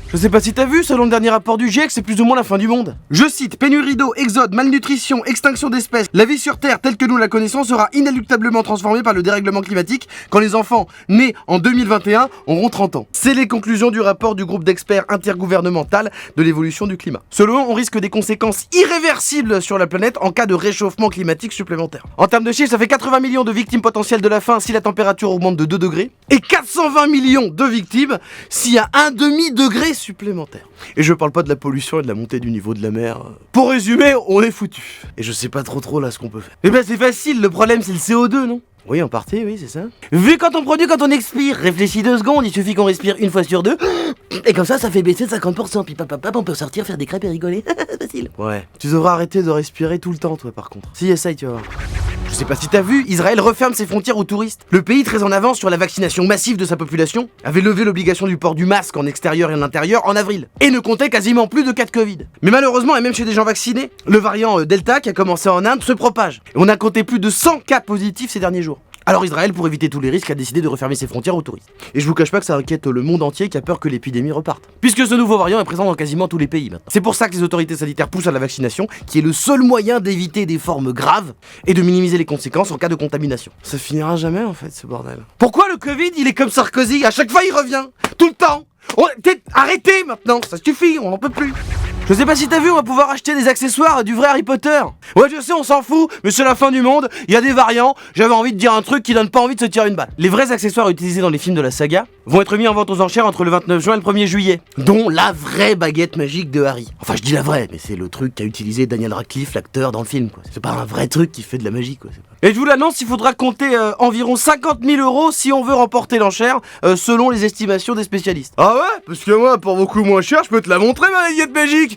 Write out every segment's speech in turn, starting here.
Je sais pas si t'as vu, selon le dernier rapport du GIEC, c'est plus ou moins la fin du monde. Je cite, pénurie d'eau, exode, malnutrition, extinction d'espèces. La vie sur Terre, telle que nous la connaissons, sera inéluctablement transformée par le dérèglement climatique quand les enfants nés en 2021 auront 30 ans. C'est les conclusions du rapport du groupe d'experts intergouvernemental de l'évolution du climat. Selon eux, on risque des conséquences irréversibles sur la planète en cas de réchauffement climatique supplémentaire. En termes de chiffres, ça fait 80 millions de victimes potentielles de la faim si la température augmente de 2 degrés et 420 millions de victimes s'il y a un demi-degré supplémentaire. Et je parle pas de la pollution et de la montée du niveau de la mer. Pour résumer, on est foutu. Et je sais pas trop là ce qu'on peut faire. Eh ben c'est facile, le problème c'est le CO2, non ? Oui, en partie, oui, c'est ça. Vu quand on produit, quand on expire, réfléchis 2 secondes, il suffit qu'on respire une fois sur 2, et comme ça fait baisser de 50%, puis on peut sortir, faire des crêpes et rigoler. Facile. Ouais, tu devras arrêter de respirer tout le temps, toi, par contre. Si, essaye, tu vas voir. Je sais pas si t'as vu, Israël referme ses frontières aux touristes. Le pays très en avance sur la vaccination massive de sa population avait levé l'obligation du port du masque en extérieur et en intérieur en avril. Et ne comptait quasiment plus de cas de Covid. Mais malheureusement, et même chez des gens vaccinés, le variant Delta qui a commencé en Inde se propage. Et on a compté plus de 100 cas positifs ces derniers jours. Alors Israël, pour éviter tous les risques, a décidé de refermer ses frontières aux touristes. Et je vous cache pas que ça inquiète le monde entier qui a peur que l'épidémie reparte. Puisque ce nouveau variant est présent dans quasiment tous les pays maintenant. C'est pour ça que les autorités sanitaires poussent à la vaccination, qui est le seul moyen d'éviter des formes graves et de minimiser les conséquences en cas de contamination. Ça finira jamais en fait ce bordel. Pourquoi le Covid il est comme Sarkozy, à chaque fois il revient, tout le temps. Arrêtez maintenant, ça suffit, on n'en peut plus. Je sais pas si t'as vu, on va pouvoir acheter des accessoires du vrai Harry Potter. Ouais, je sais, on s'en fout, mais c'est la fin du monde, il y a des variants, j'avais envie de dire un truc qui donne pas envie de se tirer une balle. Les vrais accessoires utilisés dans les films de la saga vont être mis en vente aux enchères entre le 29 juin et le 1er juillet, dont la vraie baguette magique de Harry. Enfin, je dis la vraie, mais c'est le truc qu'a utilisé Daniel Radcliffe, l'acteur, dans le film, quoi. C'est pas un vrai truc qui fait de la magie, quoi. Et je vous l'annonce, il faudra compter environ 50 000 € si on veut remporter l'enchère, selon les estimations des spécialistes. Ah ouais? Parce que moi, pour beaucoup moins cher, je peux te la montrer, ma baguette magique.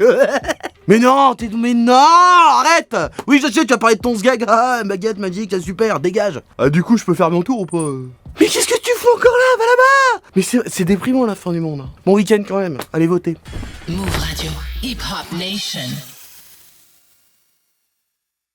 Mais non, arrête. Oui, je sais, tu as parlé de ton sgag. Ah, baguette magique, c'est super, dégage. Ah, du coup, je peux faire mon tour ou pas? Mais qu'est-ce que tu fais encore là? Va là-bas. Mais c'est déprimant la fin du monde. Bon week-end quand même, allez voter. Move Radio, Hip Hop Nation.